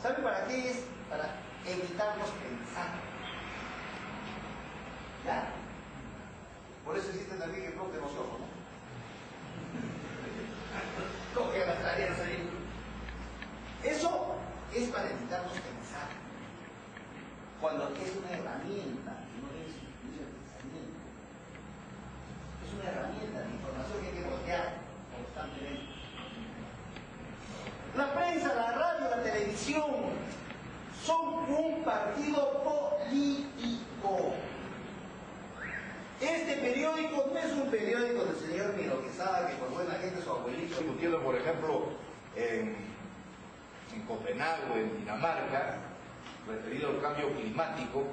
¿Sabe para qué es? Para evitarnos pensar. ¿Ya? Por eso existe también el bloque ocioso, ¿no? Coge las tareas ahí. Eso es para evitarnos pensar. Cuando es una herramienta, no es sustituir el pensamiento. Es una herramienta de información que hay que voltear constantemente. La prensa, la radio, la televisión son un partido político. Este periódico no es un periódico del señor Miro Quesada, que por buena gente su abuelito. Discutiendo, por ejemplo, en Copenhague o en Dinamarca, referido al cambio climático,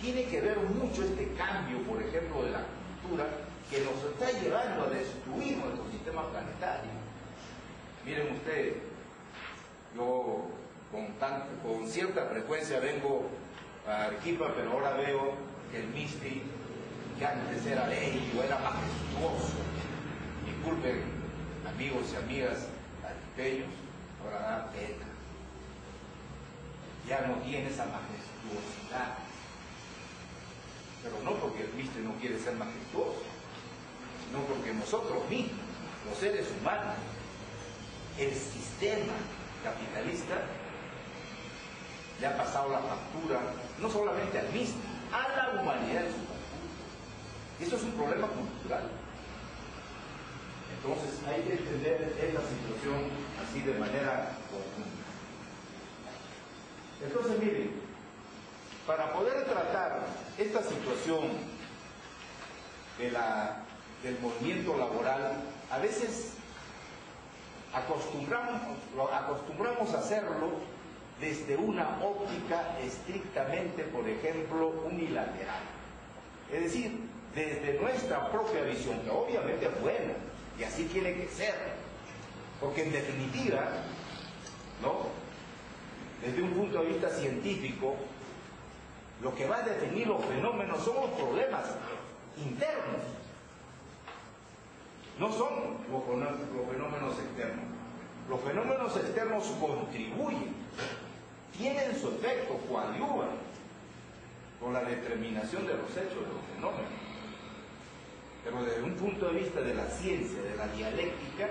tiene que ver mucho este cambio, por ejemplo, de la cultura, que nos está llevando a destruir nuestro sistema planetario. Miren ustedes, yo con cierta frecuencia vengo a Arequipa, pero ahora veo que el Misti, que antes era bello, era majestuoso. Disculpen, amigos y amigas arequipeños, ahora da pena. Ya no tiene esa majestuosidad. Pero no porque el Misti no quiere ser majestuoso, sino porque nosotros mismos, los seres humanos, el sistema capitalista le ha pasado la factura no solamente al mismo, a la humanidad en su conjunto. Eso es un problema cultural. Entonces hay que entender esta situación así de manera conjunta. Entonces miren, para poder tratar esta situación del movimiento laboral, a veces acostumbramos a hacerlo desde una óptica estrictamente, por ejemplo, unilateral. Es decir, desde nuestra propia visión, que obviamente es buena, y así tiene que ser, porque en definitiva, ¿no?, desde un punto de vista científico, lo que va a definir los fenómenos son los problemas internos, no son los fenómenos externos. Los fenómenos externos contribuyen, tienen su efecto, coadyuvan con la determinación de los hechos, de los fenómenos. Pero desde un punto de vista de la ciencia, de la dialéctica,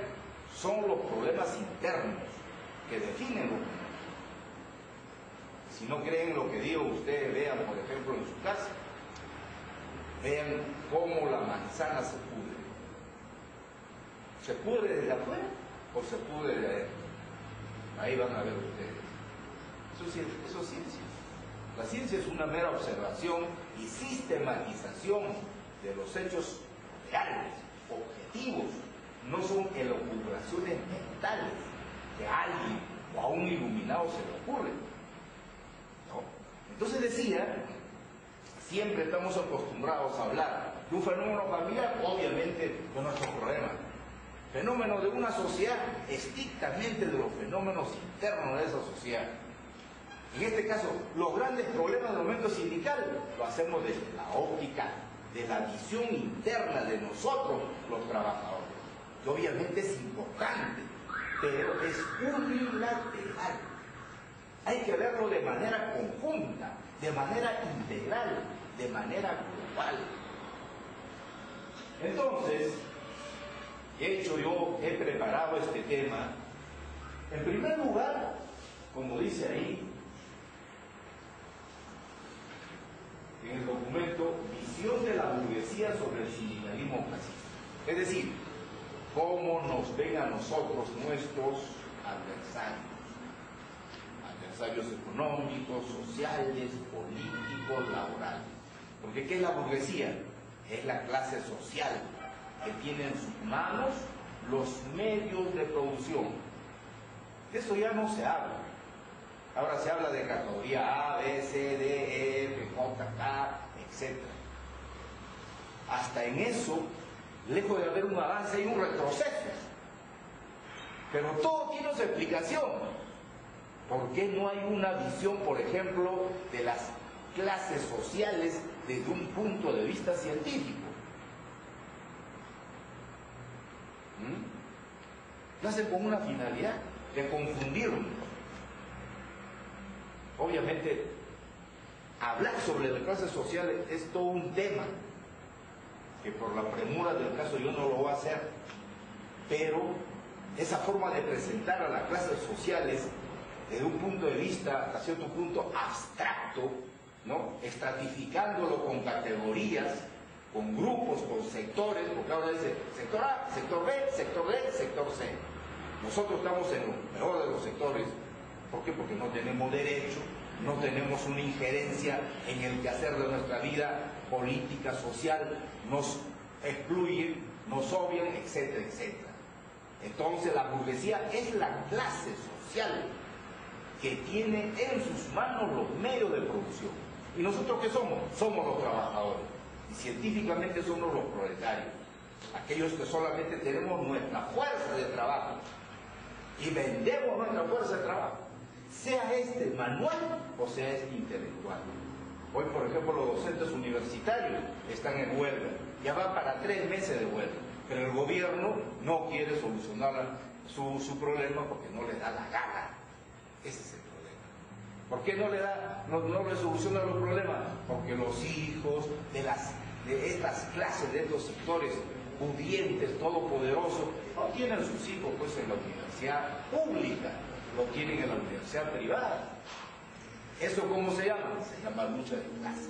son los problemas internos que definen los fenómenos. Si no creen lo que digo, ustedes vean, por ejemplo, en su casa, vean cómo la manzana se pudre. ¿Se pudre desde afuera o se pudre desde adentro? Ahí van a ver ustedes. Eso es ciencia. La ciencia es una mera observación y sistematización de los hechos reales, objetivos. No son elucubraciones mentales que a alguien o a un iluminado se le ocurre. ¿No? Entonces decía, siempre estamos acostumbrados a hablar de un fenómeno familiar, obviamente de nuestros problemas. Fenómeno de una sociedad, estrictamente de los fenómenos internos de esa sociedad. En este caso, los grandes problemas del momento sindical lo hacemos desde la óptica de la visión interna de nosotros, los trabajadores, que obviamente es importante, pero es unilateral. Hay que verlo de manera conjunta, de manera integral, de manera global. Entonces, he preparado este tema. En primer lugar, como dice ahí, en el documento, visión de la burguesía sobre el sindicalismo clasista. Es decir, cómo nos ven a nosotros nuestros adversarios económicos, sociales, políticos, laborales. Porque ¿qué es la burguesía? Es la clase social que tiene en sus manos los medios de producción. De eso ya no se habla. Ahora se habla de categoría A, B, C, D, E, F, J, K, etc. Hasta en eso, lejos de haber un avance, hay un retroceso. Pero todo tiene su explicación. ¿Por qué no hay una visión, por ejemplo, de las clases sociales desde un punto de vista científico? Lo hacen con una finalidad de confundirnos. obviamente, hablar sobre la clase social es todo un tema, que por la premura del caso yo no lo voy a hacer, pero esa forma de presentar a las clases sociales desde un punto de vista, hasta cierto punto, abstracto, ¿no? Estratificándolo con categorías, con grupos, con sectores, porque ahora dice sector A, sector B, sector D, sector C. Nosotros estamos en lo peor de los sectores. ¿Por qué? Porque no tenemos derecho, no tenemos una injerencia en el quehacer de nuestra vida política, social, nos excluyen, nos obvian, etcétera, etcétera. Entonces la burguesía es la clase social que tiene en sus manos los medios de producción. ¿Y nosotros qué somos? Somos los trabajadores. Y científicamente somos los proletarios. Aquellos que solamente tenemos nuestra fuerza de trabajo y vendemos nuestra fuerza de trabajo, sea este manual o sea este intelectual. Hoy, por ejemplo, los docentes universitarios están en huelga. Ya van para 3 meses de huelga. Pero el gobierno no quiere solucionar su problema porque no le da la gana. Ese es el problema. ¿Por qué no le soluciona los problemas? Porque los hijos de estas clases, de estos sectores pudientes, todopoderosos, no tienen sus hijos pues en la universidad pública, lo tienen en la universidad privada. ¿Eso cómo se llama? Se llama lucha de clases.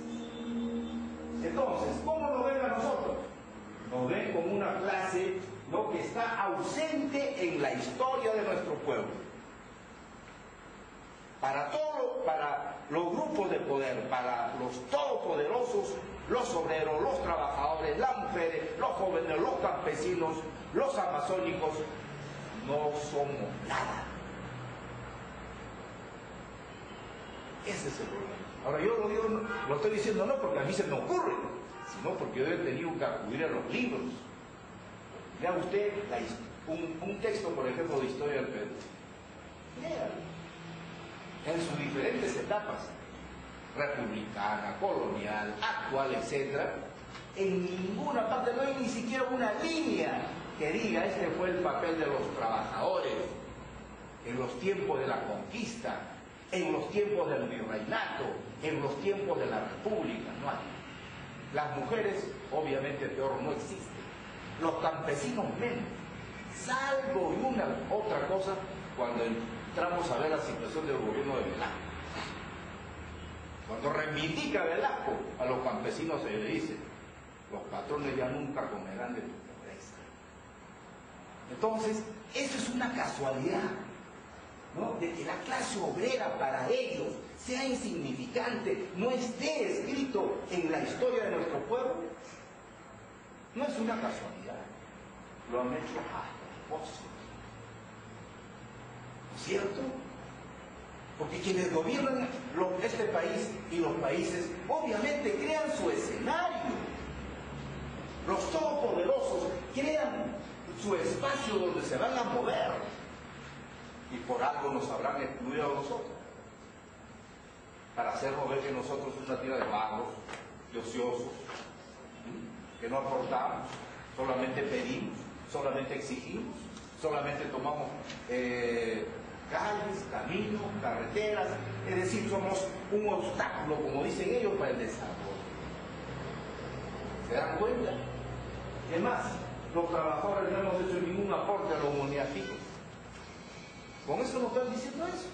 Entonces, ¿cómo nos ven a nosotros? Nos ven como una clase, ¿no?, que está ausente en la historia de nuestro pueblo. Para los grupos de poder, para los todopoderosos, los obreros, los trabajadores, las mujeres, los jóvenes, los campesinos, los amazónicos, no somos nada. Ese es el problema. Ahora yo lo estoy diciendo no porque a mí se me ocurre, sino porque yo he tenido que acudir a los libros. Lea usted un texto, por ejemplo, de historia del Perú. Léalo. En sus diferentes etapas, republicana, colonial, actual, etc., en ninguna parte no hay ni siquiera una línea que diga este fue el papel de los trabajadores en los tiempos de la conquista, en los tiempos del virreinato, en los tiempos de la república. No hay. Las mujeres, obviamente, peor, no existen. Los campesinos menos. Salvo y una otra cosa cuando entramos a ver la situación del gobierno de Velasco. Cuando reivindica Velasco, a los campesinos se le dice: los patrones ya nunca comerán de tu pobreza. Entonces, eso es una casualidad, ¿no?, de que la clase obrera para ellos sea insignificante, no esté escrito en la historia de nuestro pueblo. No es una casualidad, lo han hecho a propósito. ¿No es cierto? Porque quienes gobiernan este país y los países, obviamente crean su escenario. Los todopoderosos crean su espacio donde se van a mover. Y por algo nos habrán excluido a nosotros. Para hacernos ver que nosotros somos una tira de vagos, de ociosos, que no aportamos, solamente pedimos, solamente exigimos, solamente tomamos calles, caminos, carreteras, es decir, somos un obstáculo, como dicen ellos, para el desarrollo. ¿Se dan cuenta? ¿Qué más? Los trabajadores no hemos hecho ningún aporte a los municipios. Con eso nos están diciendo eso.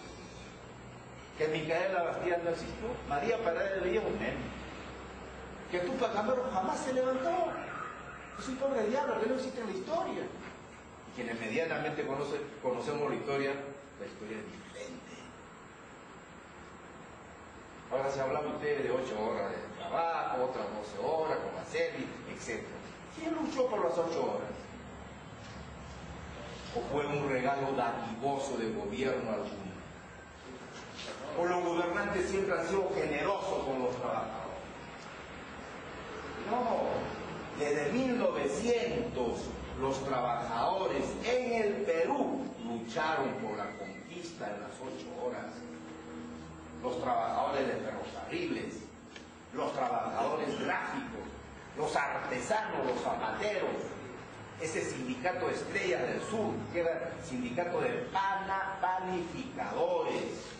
Que Micaela Bastida no existió, María Paredes de Villegas menos. Que Tupac Amaru jamás se levantó. Es un pobre diablo que no existe en la historia. Y quienes medianamente conocemos la historia es diferente. Ahora se habla usted de 8 horas de trabajo, otras 12 horas, con hacer, etc. ¿Quién luchó por las 8 horas? ¿O fue un regalo dadivoso del gobierno alguno? ¿O los gobernantes siempre han sido generosos con los trabajadores? No, desde 1900 los trabajadores en el Perú lucharon por la conquista de las 8 horas. Los trabajadores de ferrocarriles, los trabajadores gráficos, los artesanos, los zapateros, ese sindicato Estrellas del Sur, que era sindicato de panificadores,